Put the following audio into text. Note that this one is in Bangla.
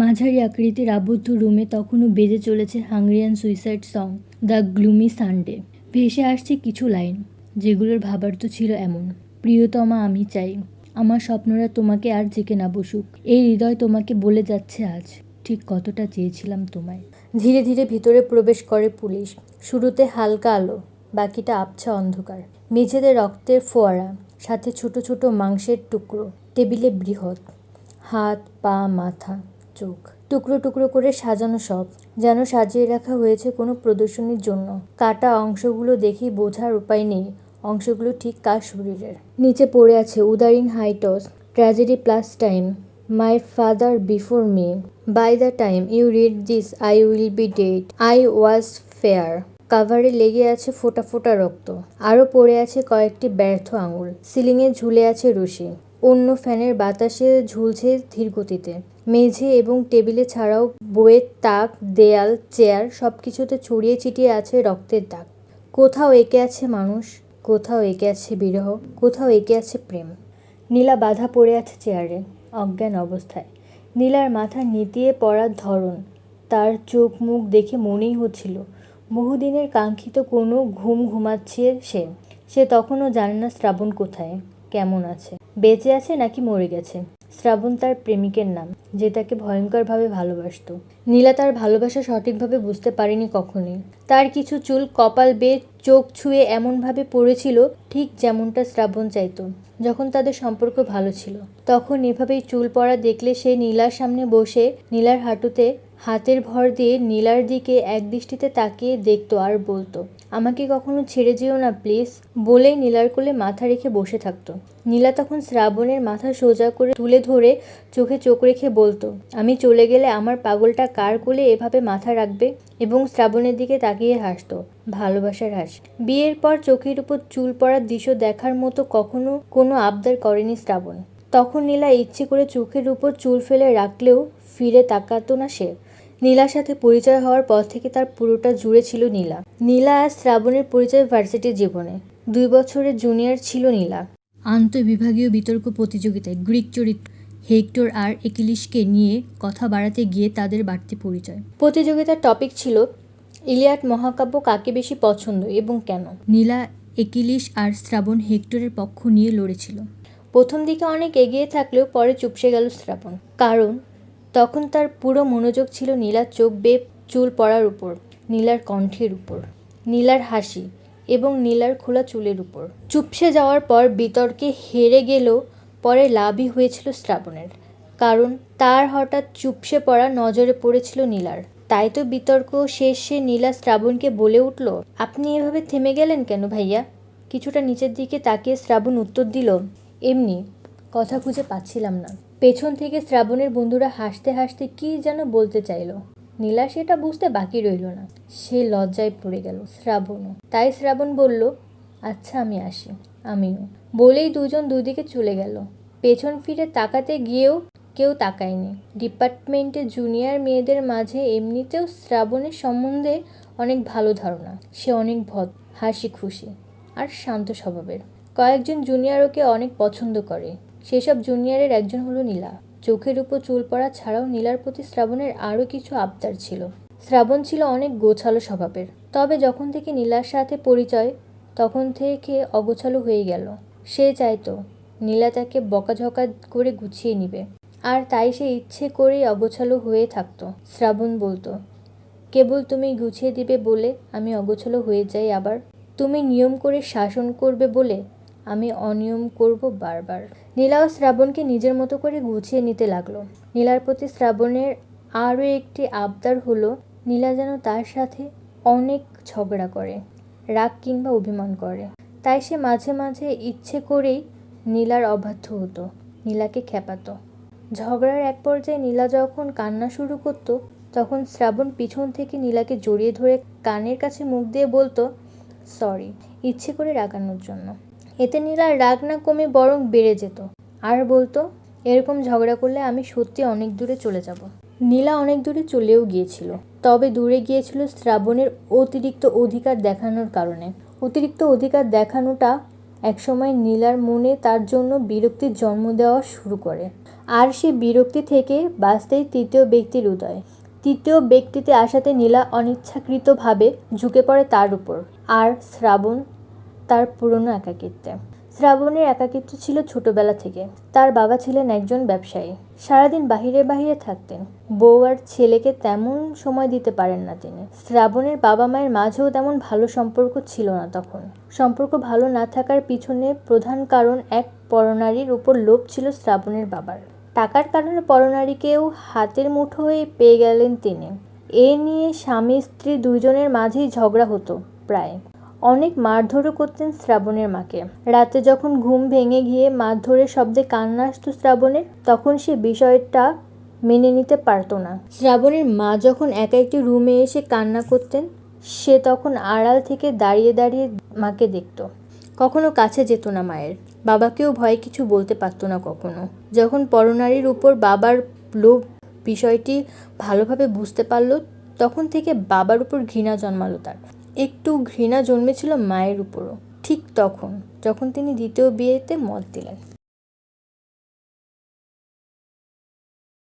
মাঝারি আকৃতির আবদ্ধ রুমে তখনও বেজে চলেছে Hungarian suicide song the gloomy Sunday. ভেসে আসছে কিছু লাইন, যেগুলোর ভাবার্থ ছিল এমন: প্রিয়তমা, আমি চাই আমার স্বপ্নরা তোমাকে আর জেগে না বসুক। এই হৃদয় তোমাকে বলে যাচ্ছে আজ ঠিক কতটা চেয়েছিলাম তোমায়। ধীরে ধীরে ভিতরে প্রবেশ করে পুলিশ। শুরুতে হালকা আলো, বাকিটা আবছা অন্ধকার। মেঝেতে রক্তের ফোয়ারা, সাথে ছোট ছোট মাংসের টুকরো। টেবিলে বৃহৎ হাত, পা, মাথা, চোখ টুকরো টুকরো করে সাজানো, সব যেন সাজিয়ে রাখা হয়েছে কোনো প্রদর্শনীর জন্য। কাটা অংশগুলো দেখেই বোঝার উপায় নেই অংশগুলো ঠিক কার শরীরের। নিচে পড়ে আছে Wuthering Heights, tragedy plus time, my father before me, by the time you read this I will be dead, I was fair. কাভারে লেগে আছে ফোঁটা ফোঁটা রক্ত। আরও পড়ে আছে কয়েকটি ব্যর্থ আঙুল। সিলিংয়ে ঝুলে আছে রশি। অন্য ফ্যানের বাতাসে ঝুলছে ধীর গতিতে। মেঝে এবং টেবিলে ছাড়াও বইয়ের তাক, দেয়াল, চেয়ার সব কিছুতে ছড়িয়ে ছিটিয়ে আছে রক্তের দাগ। কোথাও এঁকে আছে মানুষ, কোথাও এঁকে আছে বিরহ, কোথাও এঁকে আছে প্রেম। নীলা বাধা পড়ে আছে চেয়ারে, অজ্ঞান অবস্থায়। নীলার মাথা নেতিয়ে পড়ার ধরন, তার চোখ মুখ দেখে মনেই হচ্ছিল বহুদিনের কাঙ্ক্ষিত কোনো ঘুম ঘুমাচ্ছে সে। সে তখনও জানে না শ্রাবণ কোথায়, কেমন আছে, বেঁচে আছে নাকি মরে গেছে। শ্রাবণ তার প্রেমিকের নাম, যে তাকে ভয়ঙ্করভাবে ভালোবাসত। নীলা তার ভালোবাসা সঠিকভাবে বুঝতে পারেনি কখনোই। তার কিছু চুল কপাল বেয়ে চোখ ছুঁয়ে এমনভাবে পড়েছিল ঠিক যেমনটা শ্রাবণ চাইতো যখন তাদের সম্পর্ক ভালো ছিল। তখন এভাবেই চুল পড়া দেখলে সে নীলার সামনে বসে নীলার হাঁটুতে হাতের ভর দিয়ে নীলার দিকে একদৃষ্টিতে তাকিয়ে দেখতো আর বলতো, আমাকে কখনো ছেড়ে যেও না প্লিজ, বলেই নীলার কোলে মাথা রেখে বসে থাকতো। নীলা তখন শ্রাবণের মাথা সোজা করে তুলে ধরে চোখে চোখ রেখে বলতো, আমি চলে গেলে আমার পাগলটা কার কোলে এভাবে মাথা রাখবে, এবং শ্রাবণের দিকে তাকিয়ে হাসতো ভালোবাসার হাসি। বিয়ের পর চোখের উপর চুল পড়ার দৃশ্য দেখার মতো কখনো কোনো আবদার করেনি শ্রাবণ। তখন নীলা ইচ্ছে করে চোখের উপর চুল ফেলে রাখলেও ফিরে তাকাতো না সে। নীলার সাথে পরিচয় হওয়ার পর থেকে তার পুরোটা জুড়ে ছিল নীলা। নীলা আর শ্রাবণের পরিচয় ভার্সিটির জীবনে। 2 বছরের জুনিয়র ছিল নীলা। আন্তঃবিভাগীয় বিতর্ক প্রতিযোগিতায় গ্রিক চরিত্র হেক্টর আর একিলিসকে নিয়ে কথা বাড়াতে গিয়ে তাদের বাড়তি পরিচয়। প্রতিযোগিতার টপিক ছিল ইলিয়াড মহাকাব্য কাকে বেশি পছন্দ এবং কেন। নীলা একিলিস আর শ্রাবণ হেক্টরের পক্ষ নিয়ে লড়েছিল। প্রথম দিকে অনেক এগিয়ে থাকলেও পরে চুপসে গেল শ্রাবণ, কারণ তখন তার পুরো মনোযোগ ছিল নীলার চোখ বেয়ে চুল পড়ার উপর, নীলার কণ্ঠের উপর, নীলার হাসি এবং নীলার খোলা চুলের উপর। চুপসে যাওয়ার পর বিতর্কে হেরে গেলেও পরে লাভই হয়েছিল শ্রাবণের, কারণ তার হঠাৎ চুপসে পড়া নজরে পড়েছিল নীলার। তাই তো বিতর্ক শেষে নীলা শ্রাবণকে বলে উঠল, আপনি এভাবে থেমে গেলেন কেন ভাইয়া? কিছুটা নিচের দিকে তাকিয়ে শ্রাবণ উত্তর দিল, এমনি, কথা খুঁজে পাচ্ছিলাম না। পেছন থেকে শ্রাবণের বন্ধুরা হাসতে হাসতে কী যেন বলতে চাইল। নীলা সেটা বুঝতে বাকি রইল না। সে লজ্জায় পড়ে গেল, শ্রাবণও। তাই শ্রাবণ বলল, আচ্ছা আমি আসি। আমিও, বলেই দুজন দুদিকে চলে গেল। পেছন ফিরে তাকাতে গিয়েও কেউ তাকায়নি। ডিপার্টমেন্টে জুনিয়র মেয়েদের মাঝে এমনিতেও শ্রাবণের সম্বন্ধে অনেক ভালো ধারণা। সে অনেক ভদ্র, হাসি খুশি আর শান্ত স্বভাবের। কয়েকজন জুনিয়র ওকে অনেক পছন্দ করে। সেসব জুনিয়রের একজন হলো নীলা। চোখের উপর চুল পড়া ছাড়াও নীলার প্রতি শ্রাবণের আরও কিছু আবদার ছিল। শ্রাবণ ছিল অনেক গোছালো স্বভাবের, তবে যখন থেকে নীলার সাথে পরিচয় তখন থেকে অগোছালো হয়ে গেল। সে চাইতো নীলা তাকে বকাঝকা করে গুছিয়ে নিবে, আর তাই সে ইচ্ছে করেই অগোছালো হয়ে থাকতো। শ্রাবণ বলতো, কেবল তুমি গুছিয়ে দিবে বলে আমি অগোছালো হয়ে যাই, আবার তুমি নিয়ম করে শাসন করবে বলে আমি অনিয়ম করব বারবার। নীলা ও শ্রাবণকে নিজের মতো করে গুছিয়ে নিতে লাগলো। নীলার প্রতি শ্রাবণের আরও একটি আবদার হলো, নীলা যেন তার সাথে অনেক ঝগড়া করে, রাগ কিংবা অভিমান করে। তাই সে মাঝে মাঝে ইচ্ছে করেই নীলার অবাধ্য হতো, নীলাকে খেপাতো। ঝগড়ার এক পর্যায়ে নীলা যখন কান্না শুরু করতো, তখন শ্রাবণ পিছন থেকে নীলাকে জড়িয়ে ধরে কানের কাছে মুখ দিয়ে বলতো, সরি, ইচ্ছে করে রাগানোর জন্য। এতে নীলার রাগ না কমে বরং বেড়ে যেত, আর বলতো, এরকম ঝগড়া করলে আমি সত্যি অনেক দূরে চলে যাব। নীলা অনেক দূরে চলেও গিয়েছিল, তবে দূরে গিয়েছিল শ্রাবণের অতিরিক্ত অধিকার দেখানোর কারণে। অতিরিক্ত অধিকার দেখানোটা একসময় নীলার মনে তার জন্য বিরক্তির জন্ম দেওয়া শুরু করে। আর সে বিরক্তি থেকে বাঁচতেই তৃতীয় ব্যক্তির উদয়। তৃতীয় ব্যক্তিতে আসাতে নীলা অনিচ্ছাকৃতভাবে ঝুঁকে পড়ে তার উপর, আর শ্রাবণ তার পুরনো একাকিত্বে। শ্রাবণের একাকিত্ব ছিল ছোটবেলা থেকে। তার বাবা ছিলেন একজন ব্যবসায়ী, সারাদিন বাহিরে বাহিরে থাকতেন। বউ আর ছেলেকে তেমন সময় দিতে পারেন না তিনি। শ্রাবণের বাবা মায়ের মাঝেও তেমন ভালো সম্পর্ক ছিল না তখন। সম্পর্ক ভালো না থাকার পিছনে প্রধান কারণ এক পরনারীর উপর লোভ ছিল শ্রাবণের বাবার। টাকার কারণে পরনারীকেও হাতের মুঠোয় পেয়ে গেলেন তিনি। এ নিয়ে স্বামী স্ত্রী দুজনের মাঝেই ঝগড়া হতো প্রায়। অনেক মারধরও করতেন শ্রাবণের মাকে। রাতে যখন ঘুম ভেঙে গিয়ে মারধরের শব্দে কান্না আসতো শ্রাবণের, তখন সে বিষয়টা মেনে নিতে পারতো না। শ্রাবণের মা যখন একা একটি রুমে এসে কান্না করতেন, সে তখন আড়াল থেকে দাঁড়িয়ে দাঁড়িয়ে মাকে দেখত। কখনো কাছে যেত না মায়ের। বাবাকেও ভয়ে কিছু বলতে পারতো না কখনো। যখন পরনারীর উপর বাবার লোভ বিষয়টি ভালোভাবে বুঝতে পারল, তখন থেকে বাবার উপর ঘৃণা জন্মালো তার। একটু ঘৃণা জন্মেছিল মায়ের উপরও, ঠিক তখন যখন তিনি দ্বিতীয় বিয়েতে মত দিলেন।